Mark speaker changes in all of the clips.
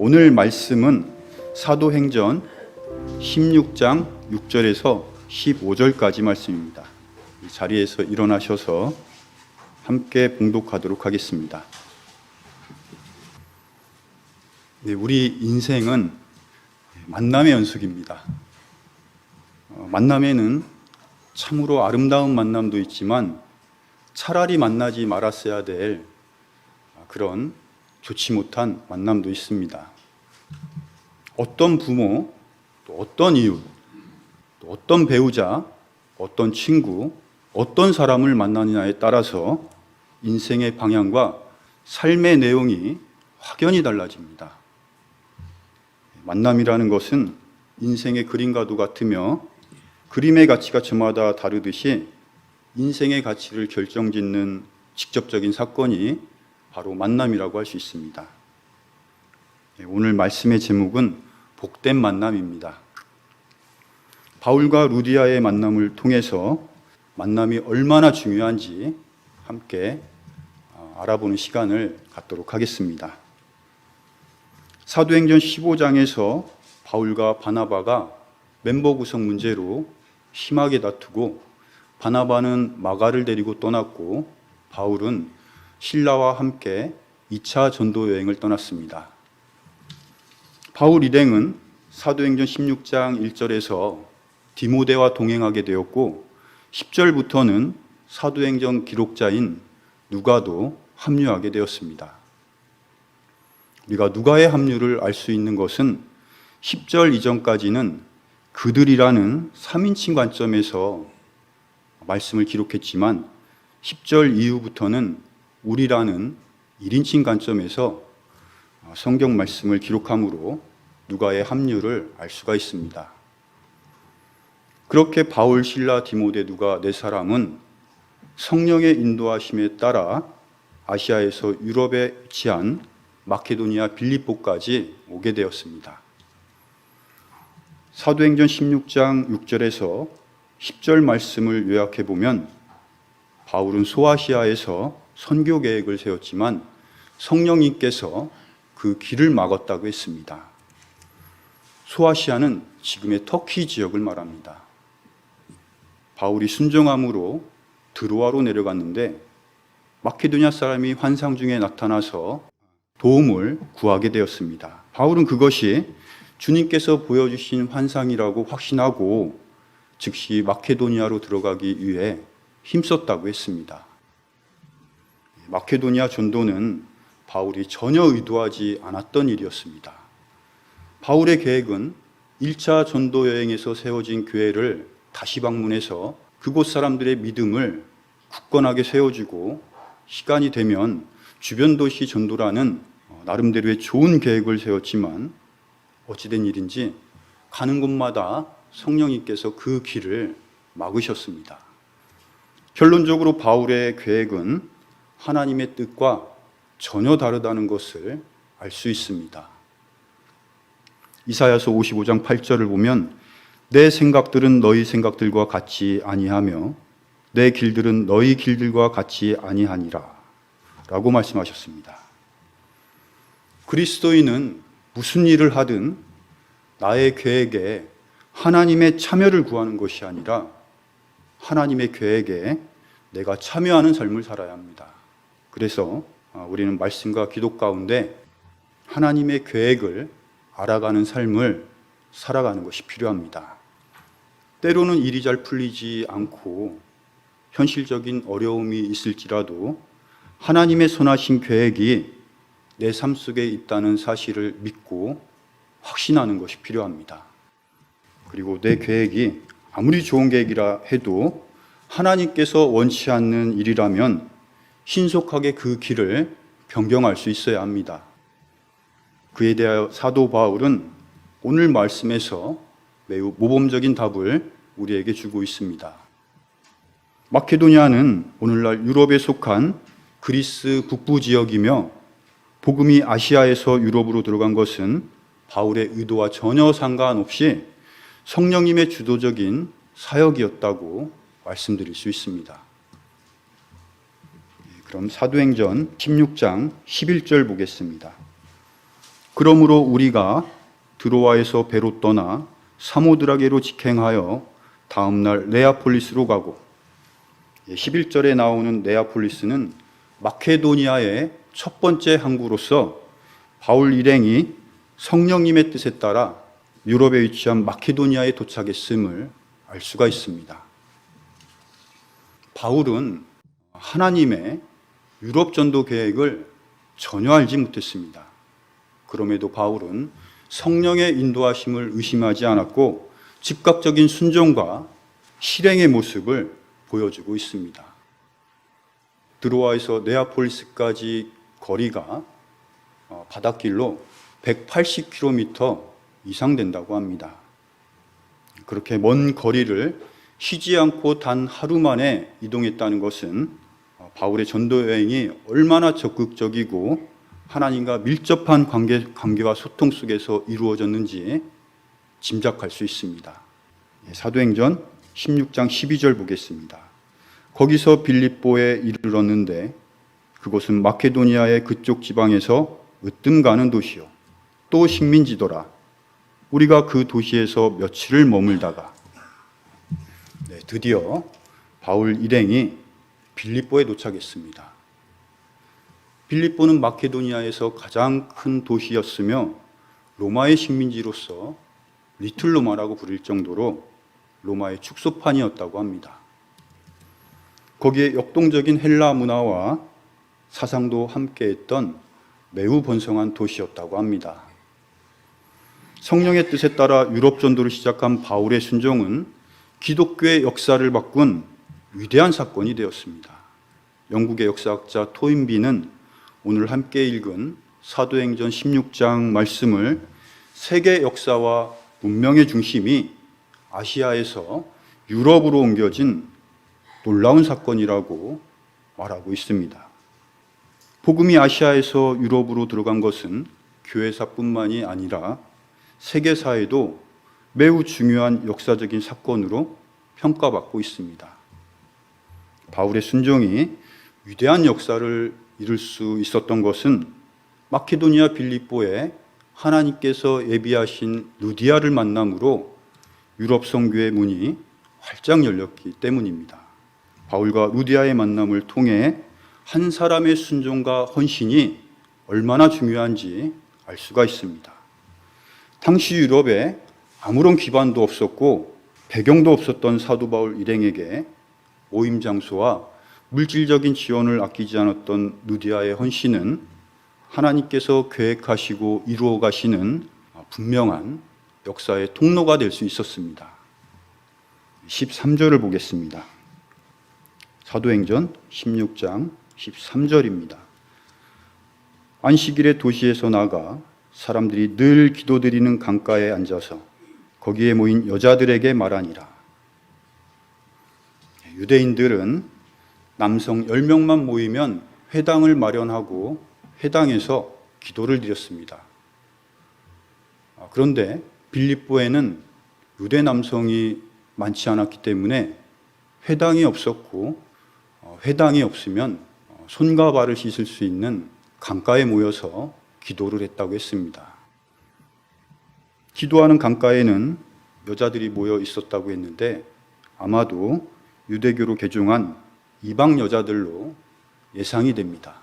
Speaker 1: 오늘 말씀은 사도행전 16장 6절에서 15절까지 말씀입니다. 이 자리에서 일어나셔서 함께 봉독하도록 하겠습니다. 우리 인생은 만남의 연속입니다. 만남에는 참으로 아름다운 만남도 있지만 차라리 만나지 말았어야 될 그런 좋지 못한 만남도 있습니다. 어떤 부모, 또 어떤 이웃, 또 어떤 배우자, 어떤 친구, 어떤 사람을 만나느냐에 따라서 인생의 방향과 삶의 내용이 확연히 달라집니다. 만남이라는 것은 인생의 그림과도 같으며 그림의 가치가 저마다 다르듯이 인생의 가치를 결정짓는 직접적인 사건이 바로 만남이라고 할 수 있습니다. 오늘 말씀의 제목은 복된 만남입니다. 바울과 루디아의 만남을 통해서 만남이 얼마나 중요한지 함께 알아보는 시간을 갖도록 하겠습니다. 사도행전 15장에서 바울과 바나바가 멤버 구성 문제로 심하게 다투고 바나바는 마가를 데리고 떠났고 바울은 실라와 함께 2차 전도 여행을 떠났습니다. 바울 일행은 사도행전 16장 1절에서 디모데와 동행하게 되었고 10절부터는 사도행전 기록자인 누가도 합류하게 되었습니다. 우리가 누가의 합류를 알 수 있는 것은 10절 이전까지는 그들이라는 3인칭 관점에서 말씀을 기록했지만 10절 이후부터는 우리라는 1인칭 관점에서 성경 말씀을 기록함으로 누가의 합류를 알 수가 있습니다. 그렇게 바울, 실라, 디모데, 누가 네 사람은 성령의 인도하심에 따라 아시아에서 유럽에 위치한 마케도니아 빌립보까지 오게 되었습니다. 사도행전 16장 6절에서 10절 말씀을 요약해 보면 바울은 소아시아에서 선교 계획을 세웠지만 성령님께서 그 길을 막았다고 했습니다. 소아시아는 지금의 터키 지역을 말합니다. 바울이 순종함으로 드로아로 내려갔는데 마케도니아 사람이 환상 중에 나타나서 도움을 구하게 되었습니다. 바울은 그것이 주님께서 보여주신 환상이라고 확신하고 즉시 마케도니아로 들어가기 위해 힘썼다고 했습니다. 마케도니아 전도는 바울이 전혀 의도하지 않았던 일이었습니다. 바울의 계획은 1차 전도 여행에서 세워진 교회를 다시 방문해서 그곳 사람들의 믿음을 굳건하게 세워주고 시간이 되면 주변 도시 전도라는 나름대로의 좋은 계획을 세웠지만 어찌된 일인지 가는 곳마다 성령님께서 그 길을 막으셨습니다. 결론적으로 바울의 계획은 하나님의 뜻과 전혀 다르다는 것을 알 수 있습니다. 이사야서 55장 8절을 보면 내 생각들은 너희 생각들과 같이 아니하며 내 길들은 너희 길들과 같이 아니하니라 라고 말씀하셨습니다. 그리스도인은 무슨 일을 하든 나의 계획에 하나님의 참여를 구하는 것이 아니라 하나님의 계획에 내가 참여하는 삶을 살아야 합니다. 그래서 우리는 말씀과 기도 가운데 하나님의 계획을 알아가는 삶을 살아가는 것이 필요합니다. 때로는 일이 잘 풀리지 않고 현실적인 어려움이 있을지라도 하나님의 선하신 계획이 내 삶 속에 있다는 사실을 믿고 확신하는 것이 필요합니다. 그리고 내 계획이 아무리 좋은 계획이라 해도 하나님께서 원치 않는 일이라면 신속하게 그 길을 변경할 수 있어야 합니다. 그에 대하여 사도 바울은 오늘 말씀에서 매우 모범적인 답을 우리에게 주고 있습니다. 마케도니아는 오늘날 유럽에 속한 그리스 북부 지역이며 복음이 아시아에서 유럽으로 들어간 것은 바울의 의도와 전혀 상관없이 성령님의 주도적인 사역이었다고 말씀드릴 수 있습니다. 그럼 사도행전 16장 11절 보겠습니다. 그러므로 우리가 드로아에서 배로 떠나 사모드라게로 직행하여 다음날 네아폴리스로 가고, 11절에 나오는 네아폴리스는 마케도니아의 첫 번째 항구로서 바울 일행이 성령님의 뜻에 따라 유럽에 위치한 마케도니아에 도착했음을 알 수가 있습니다. 바울은 하나님의 유럽 전도 계획을 전혀 알지 못했습니다. 그럼에도 바울은 성령의 인도하심을 의심하지 않았고 즉각적인 순종과 실행의 모습을 보여주고 있습니다. 드로아에서 네아폴리스까지 거리가 바닷길로 180km 이상 된다고 합니다. 그렇게 먼 거리를 쉬지 않고 단 하루 만에 이동했다는 것은 바울의 전도 여행이 얼마나 적극적이고 하나님과 밀접한 관계와 소통 속에서 이루어졌는지 짐작할 수 있습니다. 사도행전 16장 12절 보겠습니다. 거기서 빌립보에 이르렀는데 그곳은 마케도니아의 그쪽 지방에서 으뜸 가는 도시요 또 식민지더라. 우리가 그 도시에서 며칠을 머물다가 드디어 바울 일행이 빌립보에 도착했습니다. 빌립보는 마케도니아에서 가장 큰 도시였으며 로마의 식민지로서 리틀 로마라고 부를 정도로 로마의 축소판이었다고 합니다. 거기에 역동적인 헬라 문화와 사상도 함께했던 매우 번성한 도시였다고 합니다. 성령의 뜻에 따라 유럽 전도를 시작한 바울의 순종은 기독교의 역사를 바꾼 위대한 사건이 되었습니다. 영국의 역사학자 토인비는 오늘 함께 읽은 사도행전 16장 말씀을 세계 역사와 문명의 중심이 아시아에서 유럽으로 옮겨진 놀라운 사건이라고 말하고 있습니다. 복음이 아시아에서 유럽으로 들어간 것은 교회사뿐만이 아니라 세계사에도 매우 중요한 역사적인 사건으로 평가받고 있습니다. 바울의 순종이 위대한 역사를 이룰 수 있었던 것은 마케도니아 빌립보에 하나님께서 예비하신 루디아를 만남으로 유럽 선교의 문이 활짝 열렸기 때문입니다. 바울과 루디아의 만남을 통해 한 사람의 순종과 헌신이 얼마나 중요한지 알 수가 있습니다. 당시 유럽에 아무런 기반도 없었고 배경도 없었던 사도 바울 일행에게 모임 장소와 물질적인 지원을 아끼지 않았던 루디아의 헌신은 하나님께서 계획하시고 이루어 가시는 분명한 역사의 통로가 될 수 있었습니다. 13절을 보겠습니다. 사도행전 16장 13절입니다. 안식일에 도시에서 나가 사람들이 늘 기도드리는 강가에 앉아서 거기에 모인 여자들에게 말하니라. 유대인들은 남성 10명만 모이면 회당을 마련하고 회당에서 기도를 드렸습니다. 그런데 빌립보에는 유대 남성이 많지 않았기 때문에 회당이 없었고 회당이 없으면 손과 발을 씻을 수 있는 강가에 모여서 기도를 했다고 했습니다. 기도하는 강가에는 여자들이 모여 있었다고 했는데 아마도 유대교로 개종한 이방 여자들로 예상이 됩니다.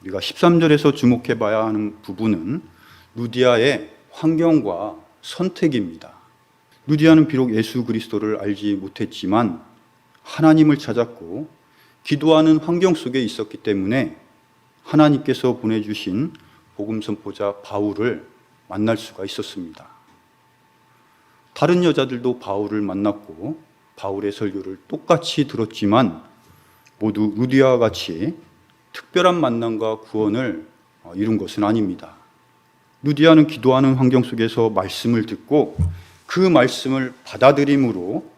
Speaker 1: 우리가 13절에서 주목해 봐야 하는 부분은 루디아의 환경과 선택입니다. 루디아는 비록 예수 그리스도를 알지 못했지만 하나님을 찾았고 기도하는 환경 속에 있었기 때문에 하나님께서 보내주신 복음 선포자 바울을 만날 수가 있었습니다. 다른 여자들도 바울을 만났고 바울의 설교를 똑같이 들었지만 모두 루디아와 같이 특별한 만남과 구원을 이룬 것은 아닙니다. 루디아는 기도하는 환경 속에서 말씀을 듣고 그 말씀을 받아들임으로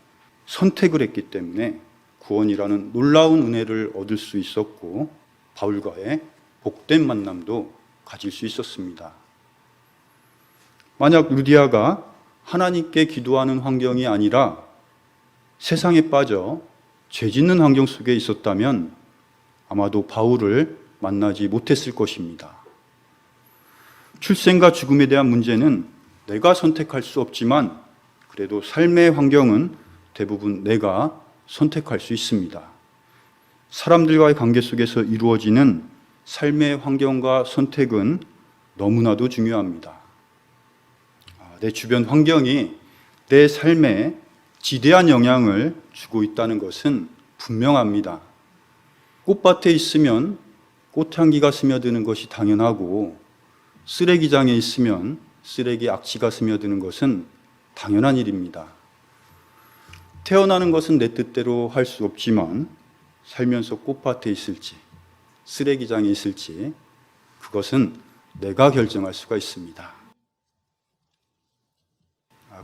Speaker 1: 선택을 했기 때문에 구원이라는 놀라운 은혜를 얻을 수 있었고 바울과의 복된 만남도 가질 수 있었습니다. 만약 루디아가 하나님께 기도하는 환경이 아니라 세상에 빠져 죄 짓는 환경 속에 있었다면 아마도 바울을 만나지 못했을 것입니다. 출생과 죽음에 대한 문제는 내가 선택할 수 없지만 그래도 삶의 환경은 대부분 내가 선택할 수 있습니다. 사람들과의 관계 속에서 이루어지는 삶의 환경과 선택은 너무나도 중요합니다. 내 주변 환경이 내 삶에 지대한 영향을 주고 있다는 것은 분명합니다. 꽃밭에 있으면 꽃향기가 스며드는 것이 당연하고 쓰레기장에 있으면 쓰레기 악취가 스며드는 것은 당연한 일입니다. 태어나는 것은 내 뜻대로 할 수 없지만 살면서 꽃밭에 있을지 쓰레기장에 있을지 그것은 내가 결정할 수가 있습니다.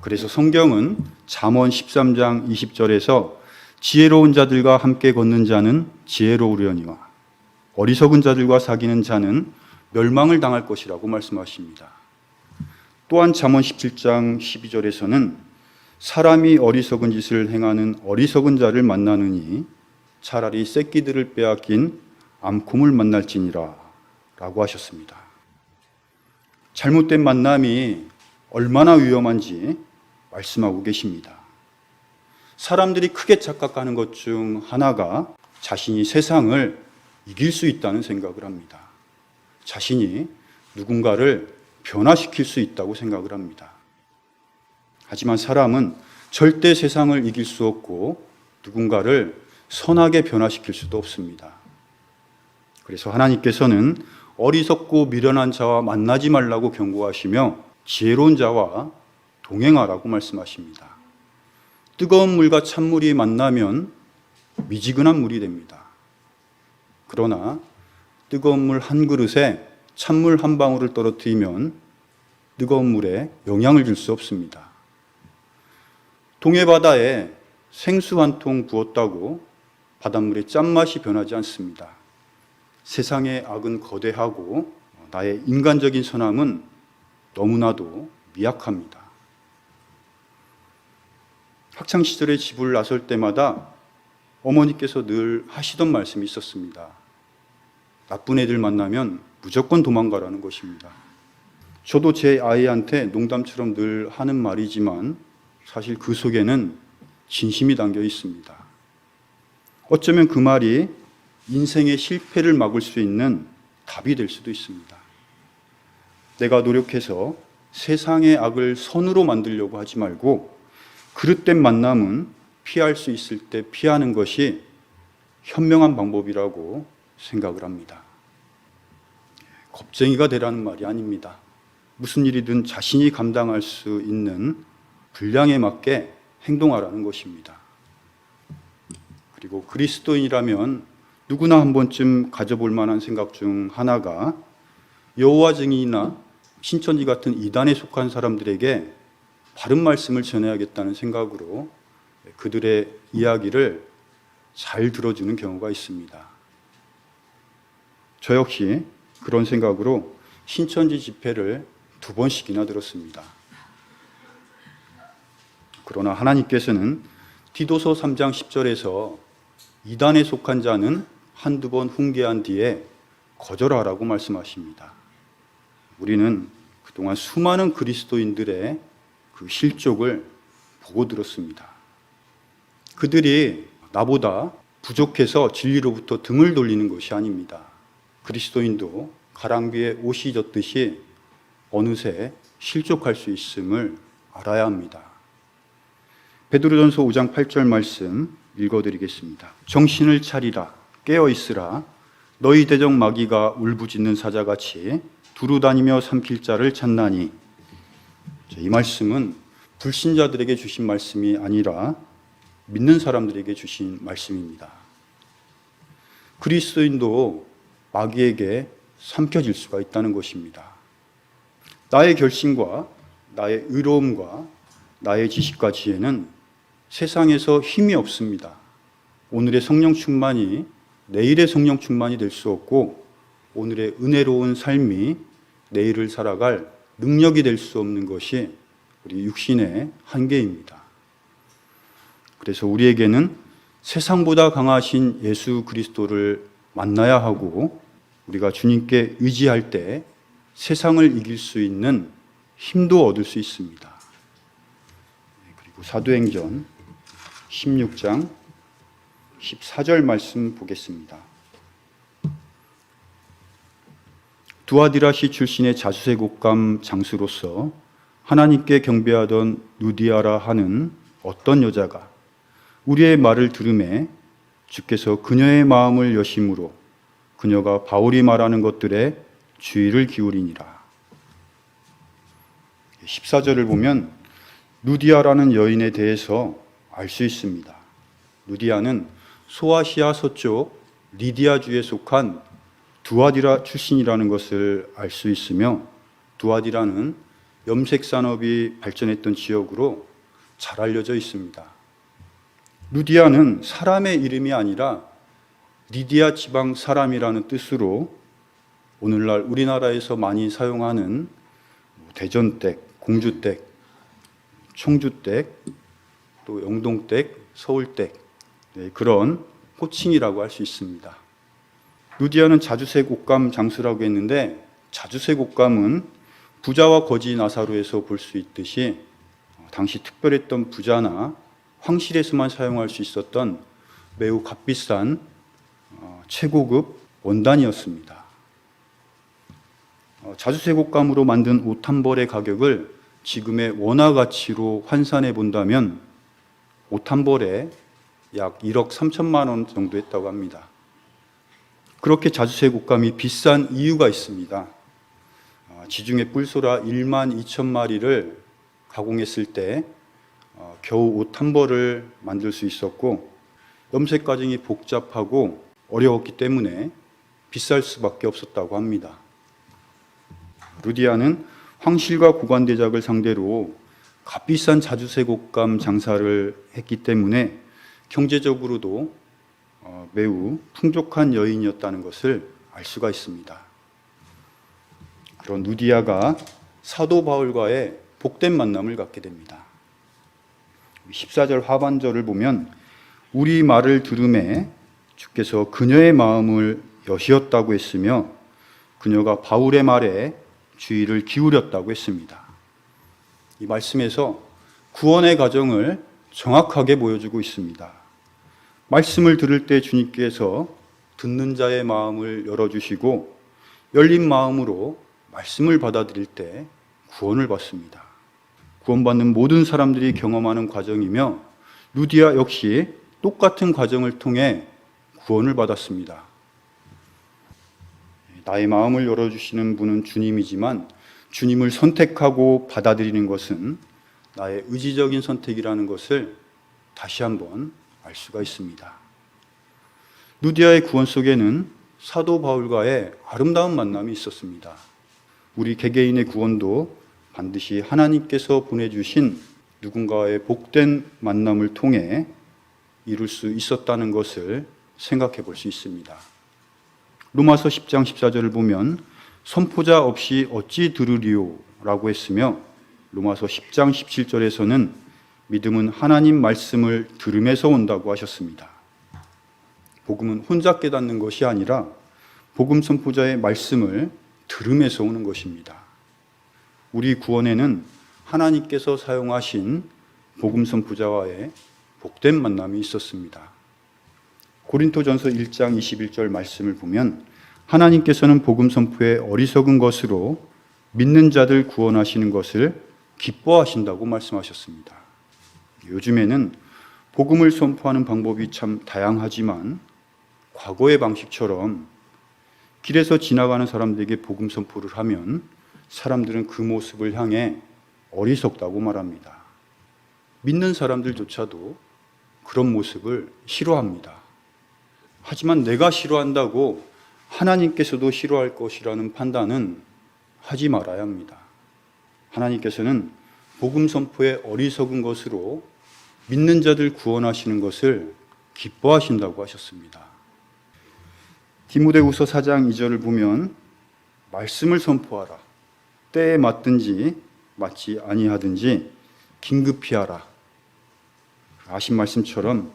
Speaker 1: 그래서 성경은 잠언 13장 20절에서 지혜로운 자들과 함께 걷는 자는 지혜로우려니와 어리석은 자들과 사귀는 자는 멸망을 당할 것이라고 말씀하십니다. 또한 잠언 17장 12절에서는 사람이 어리석은 짓을 행하는 어리석은 자를 만나느니 차라리 새끼들을 빼앗긴 암콤을 만날지니라 라고 하셨습니다. 잘못된 만남이 얼마나 위험한지 말씀하고 계십니다. 사람들이 크게 착각하는 것 중 하나가 자신이 세상을 이길 수 있다는 생각을 합니다. 자신이 누군가를 변화시킬 수 있다고 생각을 합니다. 하지만 사람은 절대 세상을 이길 수 없고 누군가를 선하게 변화시킬 수도 없습니다. 그래서 하나님께서는 어리석고 미련한 자와 만나지 말라고 경고하시며 지혜로운 자와 동행하라고 말씀하십니다. 뜨거운 물과 찬물이 만나면 미지근한 물이 됩니다. 그러나 뜨거운 물 한 그릇에 찬물 한 방울을 떨어뜨리면 뜨거운 물에 영향을 줄 수 없습니다. 동해바다에 생수 한 통 부었다고 바닷물의 짠맛이 변하지 않습니다. 세상의 악은 거대하고 나의 인간적인 선함은 너무나도 미약합니다. 학창시절에 집을 나설 때마다 어머니께서 늘 하시던 말씀이 있었습니다. 나쁜 애들 만나면 무조건 도망가라는 것입니다. 저도 제 아이한테 농담처럼 늘 하는 말이지만 사실 그 속에는 진심이 담겨 있습니다. 어쩌면 그 말이 인생의 실패를 막을 수 있는 답이 될 수도 있습니다. 내가 노력해서 세상의 악을 선으로 만들려고 하지 말고 그릇된 만남은 피할 수 있을 때 피하는 것이 현명한 방법이라고 생각을 합니다. 겁쟁이가 되라는 말이 아닙니다. 무슨 일이든 자신이 감당할 수 있는 분량에 맞게 행동하라는 것입니다. 그리고 그리스도인이라면 누구나 한 번쯤 가져볼 만한 생각 중 하나가 여호와 증인이나 신천지 같은 이단에 속한 사람들에게 바른 말씀을 전해야겠다는 생각으로 그들의 이야기를 잘 들어주는 경우가 있습니다. 저 역시 그런 생각으로 신천지 집회를 2번씩이나 들었습니다. 그러나 하나님께서는 디도서 3장 10절에서 이단에 속한 자는 한두 번 훈계한 뒤에 거절하라고 말씀하십니다. 우리는 그동안 수많은 그리스도인들의 그 실족을 보고 들었습니다. 그들이 나보다 부족해서 진리로부터 등을 돌리는 것이 아닙니다. 그리스도인도 가랑비에 옷이 젖듯이 어느새 실족할 수 있음을 알아야 합니다. 베드로전서 5장 8절 말씀 읽어드리겠습니다. 정신을 차리라 깨어 있으라 너희 대적 마귀가 울부짖는 사자같이 두루 다니며 삼킬 자를 찾나니. 이 말씀은 불신자들에게 주신 말씀이 아니라 믿는 사람들에게 주신 말씀입니다. 그리스도인도 마귀에게 삼켜질 수가 있다는 것입니다. 나의 결심과 나의 의로움과 나의 지식과 지혜는 세상에서 힘이 없습니다. 오늘의 성령 충만이 내일의 성령 충만이 될 수 없고 오늘의 은혜로운 삶이 내일을 살아갈 능력이 될 수 없는 것이 우리 육신의 한계입니다. 그래서 우리에게는 세상보다 강하신 예수 그리스도를 만나야 하고 우리가 주님께 의지할 때 세상을 이길 수 있는 힘도 얻을 수 있습니다. 그리고 사도행전 16장 14절 말씀 보겠습니다. 두아디라시 출신의 자수색 옷감 장수로서 하나님께 경배하던 누디아라 하는 어떤 여자가 우리의 말을 들으매 주께서 그녀의 마음을 여심으로 그녀가 바울이 말하는 것들에 주의를 기울이니라. 14절을 보면 누디아라는 여인에 대해서 알 수 있습니다. 누디아는 소아시아 서쪽 리디아주에 속한 두아디라 출신이라는 것을 알 수 있으며, 두아디라는 염색 산업이 발전했던 지역으로 잘 알려져 있습니다. 루디아는 사람의 이름이 아니라 리디아 지방 사람이라는 뜻으로 오늘날 우리나라에서 많이 사용하는 대전댁, 공주댁, 청주댁, 또 영동댁, 서울댁, 그런 호칭이라고 할 수 있습니다. 루디아는 자주색 옷감 장수라고 했는데, 자주색 옷감은 부자와 거지 나사로에서 볼 수 있듯이 당시 특별했던 부자나 황실에서만 사용할 수 있었던 매우 값비싼 최고급 원단이었습니다. 자주색 옷감으로 만든 옷 한 벌의 가격을 지금의 원화 가치로 환산해 본다면 옷 한 벌에 약 1억 3천만 원 정도 했다고 합니다. 그렇게 자주색 옷감이 비싼 이유가 있습니다. 지중해 뿔소라 1만 2천 마리를 가공했을 때 겨우 옷 한 벌을 만들 수 있었고, 염색 과정이 복잡하고 어려웠기 때문에 비쌀 수밖에 없었다고 합니다. 루디아는 황실과 고관대작을 상대로 값비싼 자주색 옷감 장사를 했기 때문에 경제적으로도 매우 풍족한 여인이었다는 것을 알 수가 있습니다. 그런 루디아가 사도 바울과의 복된 만남을 갖게 됩니다. 14절 하반절을 보면 우리 말을 들음에 주께서 그녀의 마음을 여시었다고 했으며 그녀가 바울의 말에 주의를 기울였다고 했습니다. 이 말씀에서 구원의 과정을 정확하게 보여주고 있습니다. 말씀을 들을 때 주님께서 듣는 자의 마음을 열어주시고 열린 마음으로 말씀을 받아들일 때 구원을 받습니다. 구원받는 모든 사람들이 경험하는 과정이며 루디아 역시 똑같은 과정을 통해 구원을 받았습니다. 나의 마음을 열어주시는 분은 주님이지만 주님을 선택하고 받아들이는 것은 나의 의지적인 선택이라는 것을 다시 한번 알 수가 있습니다. 루디아의 구원 속에는 사도 바울과의 아름다운 만남이 있었습니다. 우리 개개인의 구원도 반드시 하나님께서 보내주신 누군가의 복된 만남을 통해 이룰 수 있었다는 것을 생각해 볼 수 있습니다. 로마서 10장 14절을 보면 선포자 없이 어찌 들으리요 라고 했으며, 로마서 10장 17절에서는 믿음은 하나님 말씀을 들음에서 온다고 하셨습니다. 복음은 혼자 깨닫는 것이 아니라 복음 선포자의 말씀을 들음에서 오는 것입니다. 우리 구원에는 하나님께서 사용하신 복음 선포자와의 복된 만남이 있었습니다. 고린토전서 1장 21절 말씀을 보면 하나님께서는 복음 선포에 어리석은 것으로 믿는 자들 구원하시는 것을 기뻐하신다고 말씀하셨습니다. 요즘에는 복음을 선포하는 방법이 참 다양하지만 과거의 방식처럼 길에서 지나가는 사람들에게 복음 선포를 하면 사람들은 그 모습을 향해 어리석다고 말합니다. 믿는 사람들조차도 그런 모습을 싫어합니다. 하지만 내가 싫어한다고 하나님께서도 싫어할 것이라는 판단은 하지 말아야 합니다. 하나님께서는 복음 선포에 어리석은 것으로 믿는 자들 구원하시는 것을 기뻐하신다고 하셨습니다. 디모데후서 4장 2절을 보면 말씀을 선포하라. 때에 맞든지 맞지 아니하든지 긴급히 하라. 아신 말씀처럼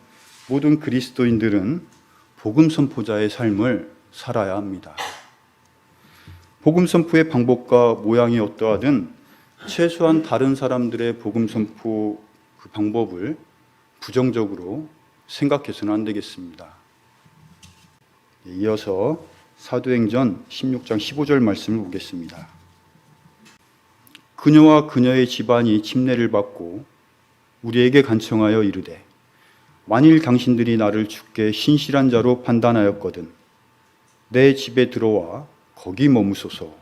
Speaker 1: 모든 그리스도인들은 복음 선포자의 삶을 살아야 합니다. 복음 선포의 방법과 모양이 어떠하든 최소한 다른 사람들의 복음 선포 그 방법을 부정적으로 생각해서는 안 되겠습니다. 이어서 사도행전 16장 15절 말씀을 보겠습니다. 그녀와 그녀의 집안이 침례를 받고 우리에게 간청하여 이르되 만일 당신들이 나를 주께 신실한 자로 판단하였거든 내 집에 들어와 거기 머무소서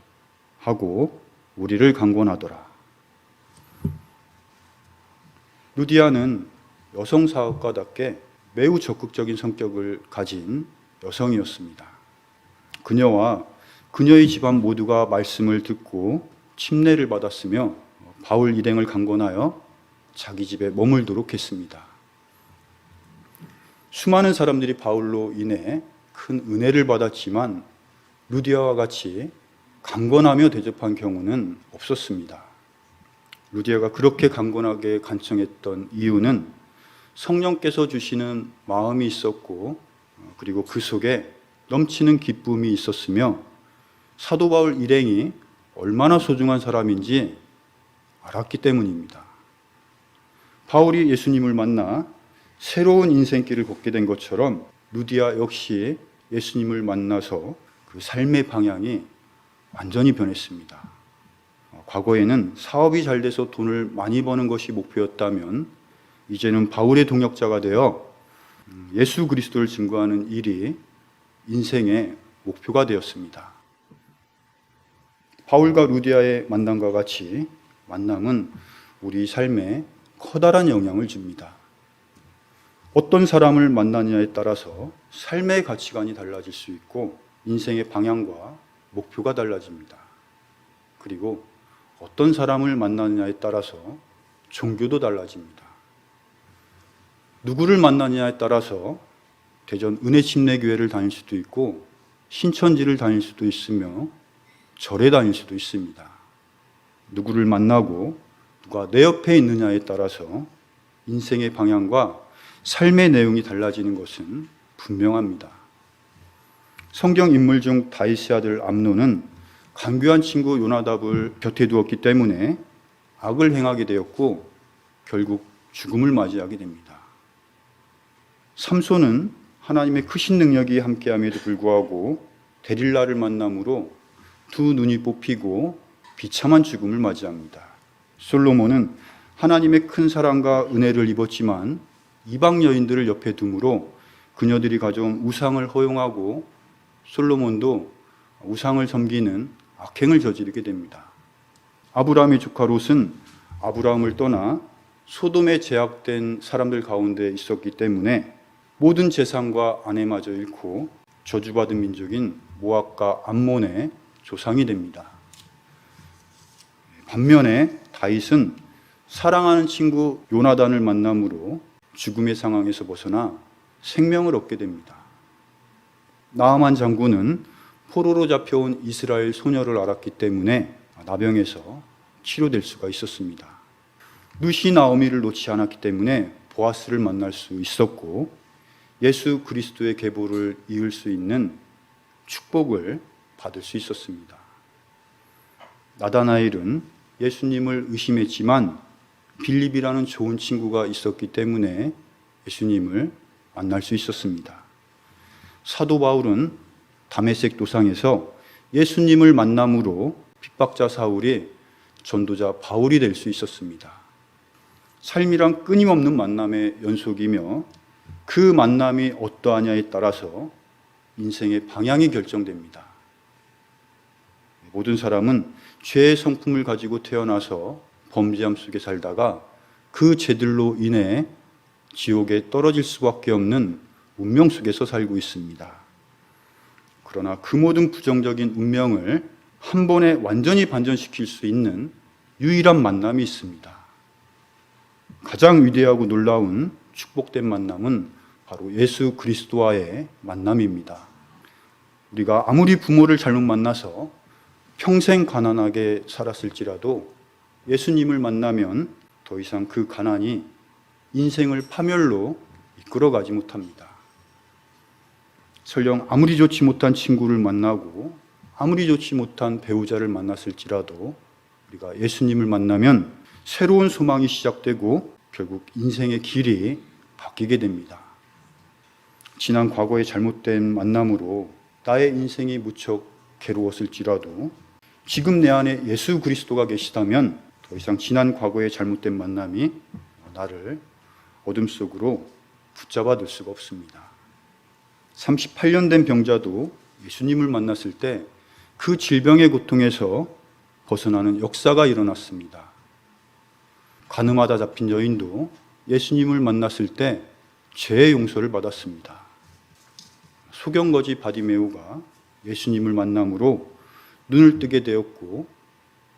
Speaker 1: 하고 우리를 강권하더라. 루디아는 여성 사업가답게 매우 적극적인 성격을 가진 여성이었습니다. 그녀와 그녀의 집안 모두가 말씀을 듣고 침례를 받았으며 바울 일행을 강권하여 자기 집에 머물도록 했습니다. 수많은 사람들이 바울로 인해 큰 은혜를 받았지만 루디아와 같이 강권하며 대접한 경우는 없었습니다. 루디아가 그렇게 강권하게 간청했던 이유는 성령께서 주시는 마음이 있었고 그리고 그 속에 넘치는 기쁨이 있었으며 사도 바울 일행이 얼마나 소중한 사람인지 알았기 때문입니다. 바울이 예수님을 만나 새로운 인생길을 걷게 된 것처럼 루디아 역시 예수님을 만나서 그 삶의 방향이 완전히 변했습니다. 과거에는 사업이 잘 돼서 돈을 많이 버는 것이 목표였다면 이제는 바울의 동역자가 되어 예수 그리스도를 증거하는 일이 인생의 목표가 되었습니다. 바울과 루디아의 만남과 같이 만남은 우리 삶에 커다란 영향을 줍니다. 어떤 사람을 만나느냐에 따라서 삶의 가치관이 달라질 수 있고 인생의 방향과 목표가 달라집니다. 그리고 어떤 사람을 만나느냐에 따라서 종교도 달라집니다. 누구를 만나느냐에 따라서 대전 은혜침례교회를 다닐 수도 있고 신천지를 다닐 수도 있으며 절에 다닐 수도 있습니다. 누구를 만나고 누가 내 옆에 있느냐에 따라서 인생의 방향과 삶의 내용이 달라지는 것은 분명합니다. 성경 인물 중 다윗의 아들 암논은 간교한 친구 요나답을 곁에 두었기 때문에 악을 행하게 되었고 결국 죽음을 맞이하게 됩니다. 삼손은 하나님의 크신 능력이 함께함에도 불구하고 데릴라를 만남으로 두 눈이 뽑히고 비참한 죽음을 맞이합니다. 솔로몬은 하나님의 큰 사랑과 은혜를 입었지만 이방 여인들을 옆에 두므로 그녀들이 가져온 우상을 허용하고 솔로몬도 우상을 섬기는 악행을 저지르게 됩니다. 아브라함의 조카 롯은 아브라함을 떠나 소돔에 제약된 사람들 가운데 있었기 때문에 모든 재산과 아내마저 잃고 저주받은 민족인 모압과 암몬의 조상이 됩니다. 반면에 다윗은 사랑하는 친구 요나단을 만남으로 죽음의 상황에서 벗어나 생명을 얻게 됩니다. 나아만 장군은 포로로 잡혀온 이스라엘 소녀를 알았기 때문에 나병에서 치료될 수가 있었습니다. 룻이 나오미를 놓지 않았기 때문에 보아스를 만날 수 있었고 예수 그리스도의 계보를 이을 수 있는 축복을 받을 수 있었습니다. 나다나엘은 예수님을 의심했지만 빌립이라는 좋은 친구가 있었기 때문에 예수님을 만날 수 있었습니다. 사도 바울은 다메섹 도상에서 예수님을 만남으로 핍박자 사울이 전도자 바울이 될 수 있었습니다. 삶이란 끊임없는 만남의 연속이며 그 만남이 어떠하냐에 따라서 인생의 방향이 결정됩니다. 모든 사람은 죄의 성품을 가지고 태어나서 범죄함 속에 살다가 그 죄들로 인해 지옥에 떨어질 수밖에 없는 운명 속에서 살고 있습니다. 그러나 그 모든 부정적인 운명을 한 번에 완전히 반전시킬 수 있는 유일한 만남이 있습니다. 가장 위대하고 놀라운 축복된 만남은 바로 예수 그리스도와의 만남입니다. 우리가 아무리 부모를 잘못 만나서 평생 가난하게 살았을지라도 예수님을 만나면 더 이상 그 가난이 인생을 파멸로 이끌어가지 못합니다. 설령 아무리 좋지 못한 친구를 만나고 아무리 좋지 못한 배우자를 만났을지라도 우리가 예수님을 만나면 새로운 소망이 시작되고 결국 인생의 길이 바뀌게 됩니다. 지난 과거의 잘못된 만남으로 나의 인생이 무척 괴로웠을지라도 지금 내 안에 예수 그리스도가 계시다면 더 이상 지난 과거의 잘못된 만남이 나를 어둠 속으로 붙잡아 둘 수가 없습니다. 38년 된 병자도 예수님을 만났을 때 그 질병의 고통에서 벗어나는 역사가 일어났습니다. 가늠하다 잡힌 여인도 예수님을 만났을 때 죄의 용서를 받았습니다. 소경거지 바디메오가 예수님을 만남으로 눈을 뜨게 되었고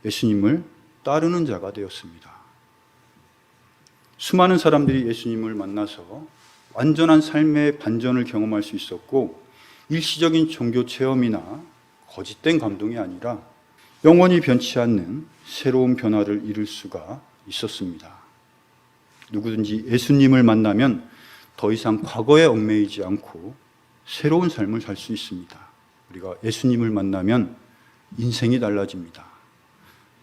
Speaker 1: 예수님을 따르는 자가 되었습니다. 수많은 사람들이 예수님을 만나서 완전한 삶의 반전을 경험할 수 있었고 일시적인 종교 체험이나 거짓된 감동이 아니라 영원히 변치 않는 새로운 변화를 이룰 수가 있었습니다. 누구든지 예수님을 만나면 더 이상 과거에 얽매이지 않고 새로운 삶을 살 수 있습니다. 우리가 예수님을 만나면 인생이 달라집니다.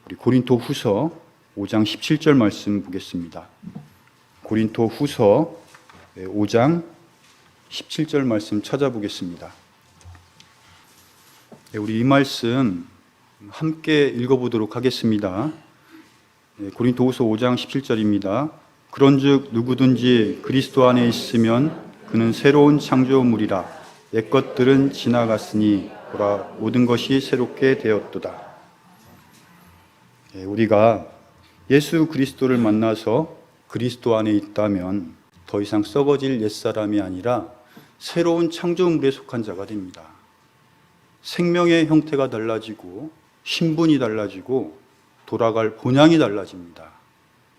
Speaker 1: 우리 고린도 후서 5장 17절 말씀 보겠습니다. 고린도 후서 5장 17절 말씀 찾아보겠습니다. 우리 이 말씀 함께 읽어보도록 하겠습니다. 고린도 후서 5장 17절입니다. 그런즉 누구든지 그리스도 안에 있으면 그는 새로운 창조물이라 옛 것들은 지나갔으니 보라 모든 것이 새롭게 되었도다. 우리가 예수 그리스도를 만나서 그리스도 안에 있다면 더 이상 썩어질 옛사람이 아니라 새로운 창조물에 속한 자가 됩니다. 생명의 형태가 달라지고 신분이 달라지고 돌아갈 본향이 달라집니다.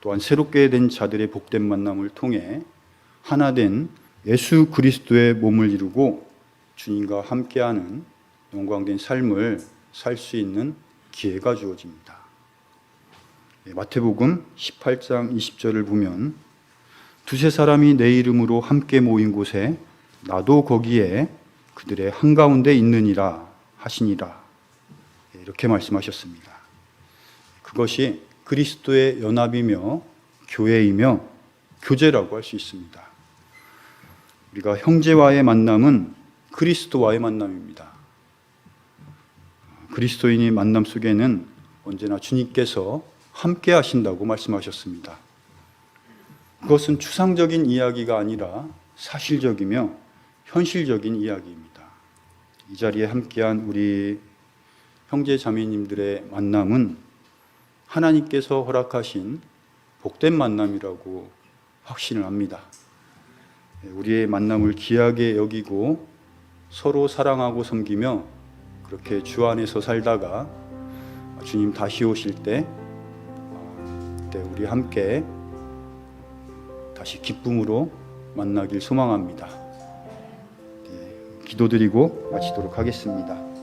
Speaker 1: 또한 새롭게 된 자들의 복된 만남을 통해 하나 된 예수 그리스도의 몸을 이루고 주님과 함께하는 영광된 삶을 살 수 있는 기회가 주어집니다. 마태복음 18장 20절을 보면 두세 사람이 내 이름으로 함께 모인 곳에 나도 거기에 그들의 한가운데 있느니라 하시니라. 이렇게 말씀하셨습니다. 그것이 그리스도의 연합이며 교회이며 교제라고 할 수 있습니다. 우리가 형제와의 만남은 그리스도와의 만남입니다. 그리스도인이 만남 속에는 언제나 주님께서 함께 하신다고 말씀하셨습니다. 그것은 추상적인 이야기가 아니라 사실적이며 현실적인 이야기입니다. 이 자리에 함께한 우리 형제 자매님들의 만남은 하나님께서 허락하신 복된 만남이라고 확신을 합니다. 우리의 만남을 귀하게 여기고 서로 사랑하고 섬기며 그렇게 주 안에서 살다가 주님 다시 오실 때 그때 우리 함께 다시 기쁨으로 만나길 소망합니다. 기도드리고 마치도록 하겠습니다.